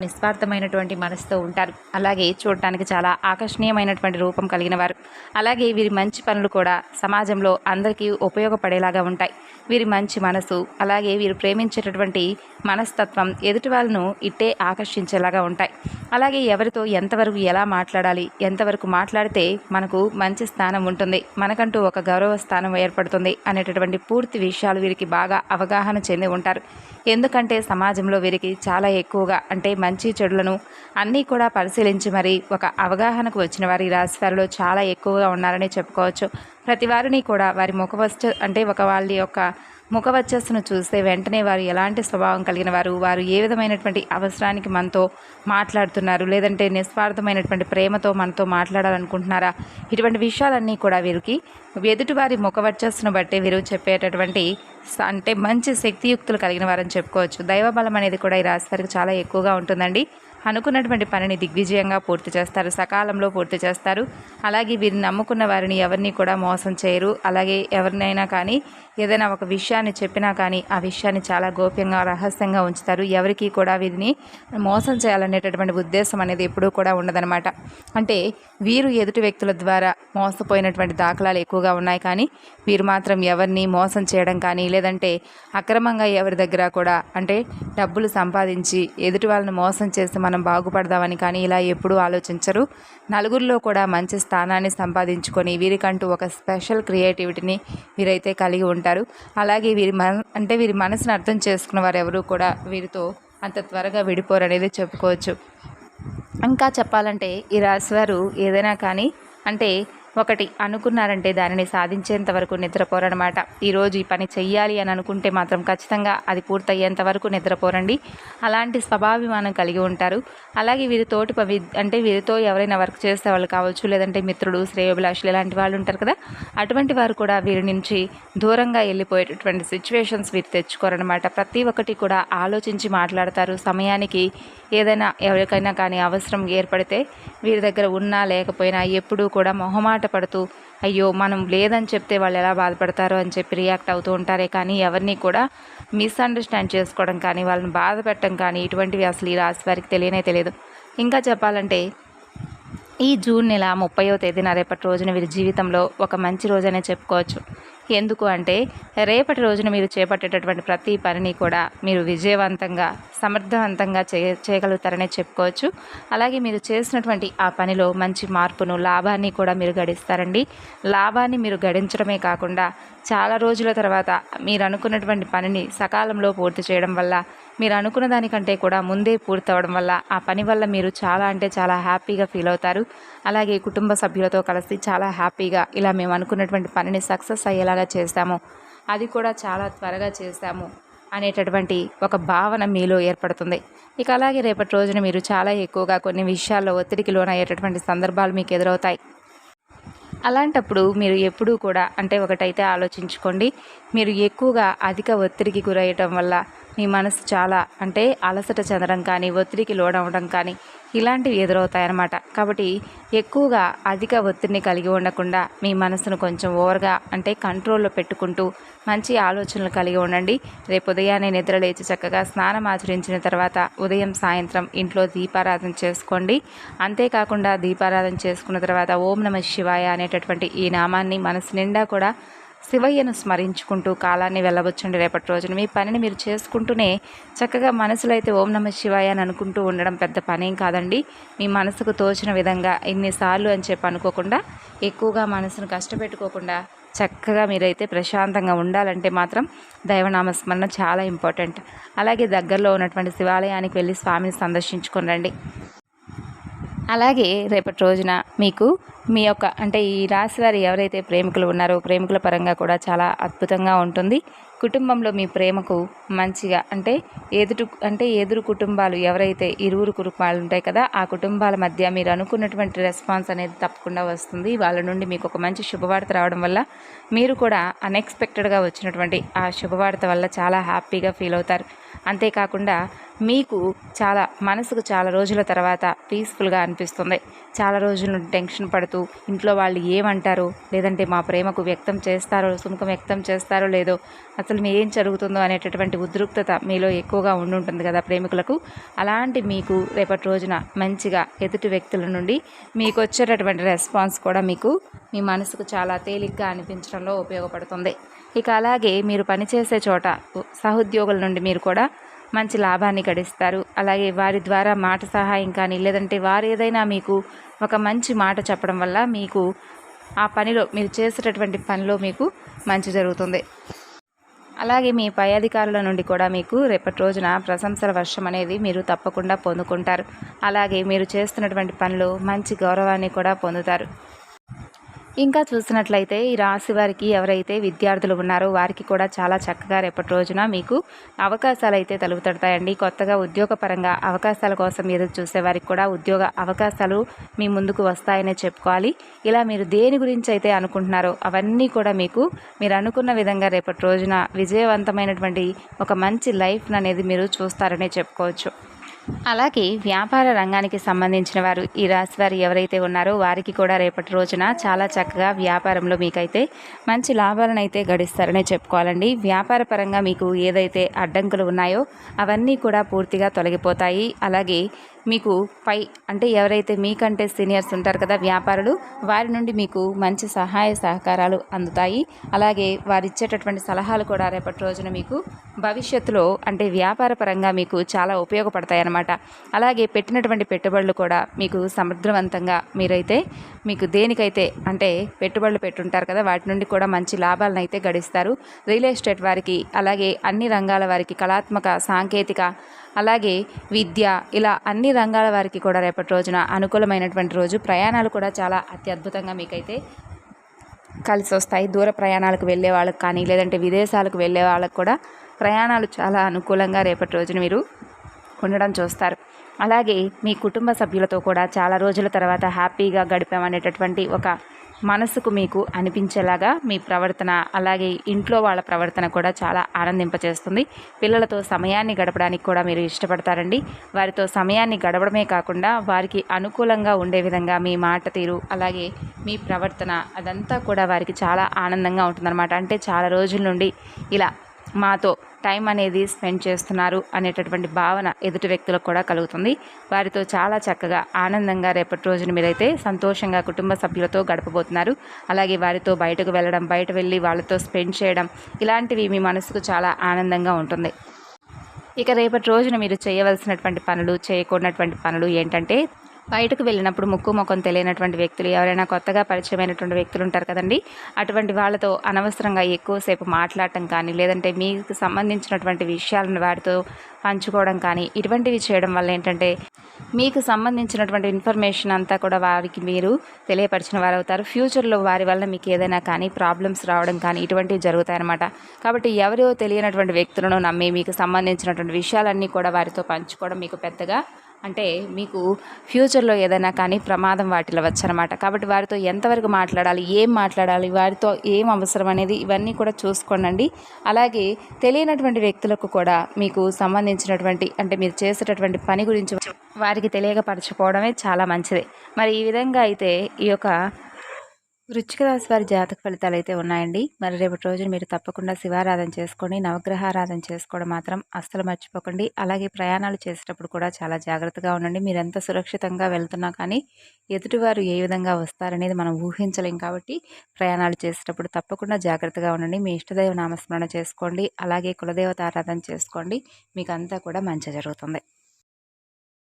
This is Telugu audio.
నిస్వార్థమైనటువంటి మనసుతో ఉంటారు. అలాగే చూడటానికి చాలా ఆకర్షణీయమైనటువంటి రూపం కలిగిన వారు. అలాగే వీరి మంచి పనులు కూడా సమాజంలో అందరికీ ఉపయోగపడేలాగా ఉంటాయి. వీరి మంచి మనసు, అలాగే వీరు ప్రేమించేటటువంటి మనస్తత్వం ఎదుటి వాళ్ళను ఇట్టే ఆకర్షించేలాగా ఉంటాయి. అలాగే ఎవరితో ఎంతవరకు ఎలా మాట్లాడాలి, ఎంతవరకు మాట్లాడితే మనకు మంచి స్థానం ఉంటుంది, మనకంటూ ఒక గౌరవ స్థానం ఏర్పడుతుంది అనేటటువంటి పూర్తి విషయాలు వీరికి బాగా అవగాహన చెంది ఉంటారు. ఎందుకంటే సమాజంలో వీరికి చాలా ఎక్కువగా అంటే మంచి చెడులను అన్నీ కూడా పరిశీలించి మరి ఒక అవగాహనకు వచ్చిన వారి రాశి వారిలో చాలా ఎక్కువగా ఉన్నారని చెప్పుకోవచ్చు. ప్రతి వారిని కూడా వారి వాళ్ళ యొక్క ముఖవచ్చస్సును చూస్తే వెంటనే వారు ఎలాంటి స్వభావం కలిగిన వారు, వారు ఏ విధమైనటువంటి అవసరానికి మనతో మాట్లాడుతున్నారు, లేదంటే నిస్వార్థమైనటువంటి ప్రేమతో మనతో మాట్లాడాలనుకుంటున్నారా, ఇటువంటి విషయాలన్నీ కూడా వీరికి ఎదుటివారి ముఖవచ్చస్సును బట్టి వీరు చెప్పేటటువంటి మంచి శక్తియుక్తులు కలిగిన వారని చెప్పుకోవచ్చు. దైవబలం అనేది కూడా ఈ రాశి వారికి చాలా ఎక్కువగా ఉంటుందండి. అనుకున్నటువంటి పనిని దిగ్విజయంగా పూర్తి చేస్తారు, సకాలంలో పూర్తి చేస్తారు. అలాగే వీరిని నమ్ముకున్న వారిని ఎవరిని కూడా మోసం చేయరు. అలాగే ఎవరినైనా కానీ ఏదైనా ఒక విషయాన్ని చెప్పినా కానీ ఆ విషయాన్ని చాలా గోప్యంగా రహస్యంగా ఉంచుతారు. ఎవరికి కూడా వీరిని మోసం చేయాలనేటటువంటి ఉద్దేశం అనేది ఎప్పుడూ కూడా ఉండదన్నమాట. అంటే వీరు ఎదుటి వ్యక్తుల ద్వారా మోసపోయినటువంటి దాఖలాలు ఎక్కువగా ఉన్నాయి. కానీ వీరు మాత్రం ఎవరిని మోసం చేయడం కానీ లేదంటే అక్రమంగా ఎవరి దగ్గర కూడా అంటే డబ్బులు సంపాదించి ఎదుటి వాళ్ళని మోసం చేసి మనం బాగుపడదామని కానీ ఇలా ఎప్పుడూ ఆలోచించరు. నలుగురిలో కూడా మంచి స్థానాన్ని సంపాదించుకొని వీరికంటూ ఒక స్పెషల్ క్రియేటివిటీని వీరైతే కలిగి ఉంటారు. అలాగే వీరి మనసును అర్థం చేసుకున్న వారు ఎవరు కూడా వీరితో అంత త్వరగా విడిపోరనేది చెప్పుకోవచ్చు. ఇంకా చెప్పాలంటే ఈ రాశివారు ఏదైనా కానీ అంటే ఒకటి అనుకున్నారంటే దానిని సాధించేంత వరకు నిద్రపోరనమాట. ఈరోజు ఈ పని చెయ్యాలి అని అనుకుంటే మాత్రం ఖచ్చితంగా అది పూర్తయ్యేంత వరకు నిద్రపోరండి. అలాంటి స్వభావిమానం కలిగి ఉంటారు. అలాగే వీరితో ఎవరైనా వర్క్ చేసే వాళ్ళు కావచ్చు, లేదంటే మిత్రులు, శ్రేయోభిలాషులు ఇలాంటి వాళ్ళు ఉంటారు కదా, అటువంటి వారు కూడా వీరి నుంచి దూరంగా వెళ్ళిపోయేటటువంటి సిచ్యువేషన్స్ వీరు తెచ్చుకోరనమాట. ప్రతి ఒక్కటి కూడా ఆలోచించి మాట్లాడతారు. సమయానికి ఏదైనా ఎవరికైనా కానీ అవసరం ఏర్పడితే వీరి దగ్గర ఉన్నా లేకపోయినా ఎప్పుడూ కూడా మొహమాట పడుతూ అయ్యో మనం లేదని చెప్తే వాళ్ళు ఎలా బాధపడతారో అని చెప్పి రియాక్ట్ అవుతూ ఉంటారే కానీ ఎవరిని కూడా మిస్అండర్స్టాండ్ చేసుకోవడం కానీ వాళ్ళని బాధ పెట్టడం కానీ ఇటువంటివి అసలు ఈ రాశి వారికి తెలియదు. ఇంకా చెప్పాలంటే ఈ జూన్ నెల 30వ తేదీన రేపటి రోజున వీరి జీవితంలో ఒక మంచి రోజనే చెప్పుకోవచ్చు. ఎందుకు అంటే రేపటి రోజున మీరు చేపట్టేటటువంటి ప్రతి పనిని కూడా మీరు విజయవంతంగా సమర్థవంతంగా చేయగలుగుతారనే చెప్పుకోవచ్చు. అలాగే మీరు చేసినటువంటి ఆ పనిలో మంచి మార్పును, లాభాన్ని కూడా మీరు గడిస్తారండి. లాభాన్ని మీరు గడించడమే కాకుండా చాలా రోజుల తర్వాత మీరు అనుకున్నటువంటి పనిని సకాలంలో పూర్తి చేయడం వల్ల, మీరు అనుకున్న దానికంటే కూడా ముందే పూర్తవడం వల్ల ఆ పని వల్ల మీరు చాలా అంటే చాలా హ్యాపీగా ఫీల్ అవుతారు. అలాగే కుటుంబ సభ్యులతో కలిసి చాలా హ్యాపీగా ఇలా మేము అనుకున్నటువంటి పనిని సక్సెస్ అయ్యేలాగా చేస్తాము, అది కూడా చాలా త్వరగా చేస్తాము అనేటటువంటి ఒక భావన మీలో ఏర్పడుతుంది. ఇక అలాగే రేపటి రోజున మీరు చాలా ఎక్కువగా కొన్ని విషయాల్లో ఒత్తిడికి లోనయ్యేటటువంటి సందర్భాలు మీకు ఎదురవుతాయి. అలాంటప్పుడు మీరు ఎప్పుడూ కూడా అంటే ఒకటైతే ఆలోచించుకోండి, మీరు ఎక్కువగా అధిక ఒత్తిడికి గురయ్యటం వల్ల మీ మనసు చాలా అంటే అలసట చెందడం కానీ, ఒత్తిడికి లోనవ్వడం కానీ ఇలాంటివి ఎదురవుతాయన్నమాట. కాబట్టి ఎక్కువగా అధిక ఒత్తిడిని కలిగి ఉండకుండా మీ మనసును కొంచెం ఓవర్గా అంటే కంట్రోల్లో పెట్టుకుంటూ మంచి ఆలోచనలు కలిగి ఉండండి. రేపు ఉదయాన్నే నిద్ర లేచి చక్కగా స్నానం ఆచరించిన తర్వాత ఉదయం సాయంత్రం ఇంట్లో దీపారాధన చేసుకోండి. అంతేకాకుండా దీపారాధన చేసుకున్న తర్వాత ఓం నమః శివాయ అనేటటువంటి ఈ నామాన్ని మనసు నిండా కూడా శివయ్యను స్మరించుకుంటూ కాలాన్ని వెళ్ళవచ్చండి. రేపటి రోజున మీ పనిని మీరు చేసుకుంటూనే చక్కగా మనసులో అయితే ఓం నమః శివాయ అని అనుకుంటూ ఉండడం పెద్ద పనేం కాదండి. మీ మనసుకు తోచిన విధంగా ఇన్నిసార్లు అని చెప్పి అనుకోకుండా, ఎక్కువగా మనసును కష్టపెట్టుకోకుండా చక్కగా మీరైతే ప్రశాంతంగా ఉండాలంటే మాత్రం దైవనామస్మరణ చాలా ఇంపార్టెంట్. అలాగే దగ్గరలో ఉన్నటువంటి శివాలయానికి వెళ్ళి స్వామిని సందర్శించుకొని రండి. అలాగే రేపటి రోజున మీకు మీ యొక్క అంటే ఈ రాశి వారు ఎవరైతే ప్రేమికులు ఉన్నారో ప్రేమికుల పరంగా కూడా చాలా అద్భుతంగా ఉంటుంది. కుటుంబంలో మీ ప్రేమకు మంచిగా అంటే ఎదురు కుటుంబాలు ఎవరైతే ఇరువురు కుటుంబాలు ఉంటాయి కదా, ఆ కుటుంబాల మధ్య మీరు అనుకున్నటువంటి రెస్పాన్స్ అనేది తప్పకుండా వస్తుంది. వాళ్ళ నుండి మీకు ఒక మంచి శుభవార్త రావడం వల్ల మీరు కూడా అన్ఎక్స్పెక్టెడ్గా వచ్చినటువంటి ఆ శుభవార్త వల్ల చాలా హ్యాపీగా ఫీల్ అవుతారు. అంతేకాకుండా మీకు చాలా మనసుకు చాలా రోజుల తర్వాత పీస్ఫుల్గా అనిపిస్తుంది. చాలా రోజుల నుండి టెన్షన్ పడుతూ ఇంట్లో వాళ్ళు ఏమంటారో, లేదంటే మా ప్రేమకు వ్యక్తం చేస్తారో, సుముఖం వ్యక్తం చేస్తారో లేదో, అసలు మీ ఏం జరుగుతుందో అనేటటువంటి ఉద్రిక్తత మీలో ఎక్కువగా ఉండుంటుంది కదా ప్రేమికులకు. అలాంటి మీకు రేపటి రోజున మంచిగా ఎదుటి వ్యక్తుల నుండి మీకు వచ్చేటటువంటి రెస్పాన్స్ కూడా మీకు మీ మనసుకు చాలా తేలిగ్గా అనిపించడంలో ఉపయోగపడుతుంది. ఇక అలాగే మీరు పనిచేసే చోట సహోద్యోగుల నుండి మీరు కూడా మంచి లాభాన్ని గడిస్తారు. అలాగే వారి ద్వారా మాట సహాయం కానీ, లేదంటే వారు ఏదైనా మీకు ఒక మంచి మాట చెప్పడం వల్ల మీకు ఆ పనిలో మీరు చేసేటటువంటి పనిలో మీకు మంచి జరుగుతుంది. అలాగే మీ పై అధికారుల నుండి కూడా మీకు రేపటి రోజున ప్రశంసల వర్షం అనేది మీరు తప్పకుండా పొందుకుంటారు. అలాగే మీరు చేస్తున్నటువంటి పనిలో మంచి గౌరవాన్ని కూడా పొందుతారు. ఇంకా చూసినట్లయితే ఈ రాశి వారికి ఎవరైతే విద్యార్థులు ఉన్నారో వారికి కూడా చాలా చక్కగా రేపటి రోజున మీకు అవకాశాలు అయితే తలుపుతడతాయండి. కొత్తగా ఉద్యోగపరంగా అవకాశాల కోసం ఎదురు చూసే వారికి కూడా ఉద్యోగ అవకాశాలు మీ ముందుకు వస్తాయనే చెప్పుకోవాలి. ఇలా మీరు దేని గురించి అయితే అనుకుంటున్నారో అవన్నీ కూడా మీకు మీరు అనుకున్న విధంగా రేపటి రోజున విజయవంతమైనటువంటి ఒక మంచి లైఫ్ అనేది మీరు చూస్తారనే చెప్పుకోవచ్చు. అలాగే వ్యాపార రంగానికి సంబంధించిన వారు ఈ రాశి వారు ఎవరైతే ఉన్నారో వారికి కూడా రేపటి రోజున చాలా చక్కగా వ్యాపారంలో మీకైతే మంచి లాభాలను అయితే గడిస్తారనే చెప్పుకోవాలండి. వ్యాపార పరంగా మీకు ఏదైతే అడ్డంకులు ఉన్నాయో అవన్నీ కూడా పూర్తిగా తొలగిపోతాయి. అలాగే మీకు పై అంటే ఎవరైతే మీకంటే సీనియర్స్ ఉంటారు కదా వ్యాపారులు, వారి నుండి మీకు మంచి సహాయ సహకారాలు అందుతాయి. అలాగే వారు ఇచ్చేటటువంటి సలహాలు కూడా రేపటి రోజున మీకు భవిష్యత్తులో అంటే వ్యాపార పరంగా మీకు చాలా ఉపయోగపడతాయి అన్నమాట. అలాగే పెట్టినటువంటి పెట్టుబడులు కూడా మీకు సమర్థవంతంగా మీరైతే మీకు దేనికైతే అంటే పెట్టుబడులు పెట్టుంటారు కదా వాటి నుండి కూడా మంచి లాభాలను అయితే గడిస్తారు. రియల్ ఎస్టేట్ వారికి, అలాగే అన్ని రంగాల వారికి, కళాత్మక, సాంకేతిక, అలాగే విద్య, ఇలా అన్ని రంగాల వారికి కూడా రేపటి రోజున అనుకూలమైనటువంటి రోజు. ప్రయాణాలు కూడా చాలా అత్యద్భుతంగా మీకైతే కలిసి వస్తాయి. దూర ప్రయాణాలకు వెళ్ళే వాళ్ళకి కానీ, లేదంటే విదేశాలకు వెళ్ళే వాళ్ళకు కూడా ప్రయాణాలు చాలా అనుకూలంగా రేపటి రోజున మీరు ఉండడం చూస్తారు. అలాగే మీ కుటుంబ సభ్యులతో కూడా చాలా రోజుల తర్వాత హ్యాపీగా గడిపామనేటటువంటి ఒక మనసుకు మీకు అనిపించేలాగా మీ ప్రవర్తన, అలాగే ఇంట్లో వాళ్ళ ప్రవర్తన కూడా చాలా ఆనందింపచేస్తుంది. పిల్లలతో సమయాన్ని గడపడానికి కూడా మీరు ఇష్టపడతారండి. వారితో సమయాన్ని గడపడమే కాకుండా వారికి అనుకూలంగా ఉండే విధంగా మీ మాట తీరు, అలాగే మీ ప్రవర్తన అదంతా కూడా వారికి చాలా ఆనందంగా ఉంటుందన్నమాట. అంటే చాలా రోజుల నుండి ఇలా మాతో టైం అనేది స్పెండ్ చేస్తున్నారు అనేటటువంటి భావన ఎదుటి వ్యక్తులకు కూడా కలుగుతుంది. వారితో చాలా చక్కగా ఆనందంగా రేపటి రోజున మీరైతే సంతోషంగా కుటుంబ సభ్యులతో గడపబోతున్నారు. అలాగే వారితో బయటకు వెళ్ళడం, బయట వెళ్ళి వాళ్ళతో స్పెండ్ చేయడం, ఇలాంటివి మీ మనసుకు చాలా ఆనందంగా ఉంటుంది. ఇక రేపటి రోజున మీరు చేయవలసినటువంటి పనులు, చేయకూడనటువంటి పనులు ఏంటంటే, బయటకు వెళ్ళినప్పుడు ముక్కు ముఖం తెలియనటువంటి వ్యక్తులు, ఎవరైనా కొత్తగా పరిచయమైనటువంటి వ్యక్తులు ఉంటారు కదండి, అటువంటి వాళ్ళతో అనవసరంగా ఎక్కువసేపు మాట్లాడటం కానీ, లేదంటే మీకు సంబంధించినటువంటి విషయాలను వారితో పంచుకోవడం కానీ, ఇటువంటివి చేయడం వల్ల ఏంటంటే మీకు సంబంధించినటువంటి ఇన్ఫర్మేషన్ అంతా కూడా వారికి మీరు తెలియపరిచిన వారు అవుతారు. ఫ్యూచర్లో వారి వల్ల మీకు ఏదైనా కానీ ప్రాబ్లమ్స్ రావడం కానీ ఇటువంటివి జరుగుతాయన్నమాట. కాబట్టి ఎవరో తెలియనటువంటి వ్యక్తులను నమ్మి మీకు సంబంధించినటువంటి విషయాలన్నీ కూడా వారితో పంచుకోవడం మీకు పెద్దగా అంటే మీకు ఫ్యూచర్లో ఏదైనా కానీ ప్రమాదం వాటిల్లవచ్చు అనమాట. కాబట్టి వారితో ఎంతవరకు మాట్లాడాలి, ఏం మాట్లాడాలి, వారితో ఏం అవసరం అనేది ఇవన్నీ కూడా చూసుకోండి. అలాగే తెలియనటువంటి వ్యక్తులకు కూడా మీకు సంబంధించినటువంటి అంటే మీరు చేసేటటువంటి పని గురించి వారికి తెలియపరచుకోవడమే చాలా మంచిది. మరి ఈ విధంగా అయితే ఈ యొక్క వృశ్చిక రాశి వారి జాతక ఫలితాలు అయితే ఉన్నాయండి. మరి రేపటి రోజున మీరు తప్పకుండా శివారాధన చేసుకొని నవగ్రహారాధన చేసుకోవడం మాత్రం అస్సలు మర్చిపోకండి. అలాగే ప్రయాణాలు చేసేటప్పుడు కూడా చాలా జాగ్రత్తగా ఉండండి. మీరు ఎంత సురక్షితంగా వెళ్తున్నా కానీ ఎదుటివారు ఏ విధంగా వస్తారనేది మనం ఊహించలేం. కాబట్టి ప్రయాణాలు చేసేటప్పుడు తప్పకుండా జాగ్రత్తగా ఉండండి. మీ ఇష్టదైవ నామస్మరణ చేసుకోండి. అలాగే కులదేవత ఆరాధన చేసుకోండి. మీకు అంతా కూడా మంచి జరుగుతుంది.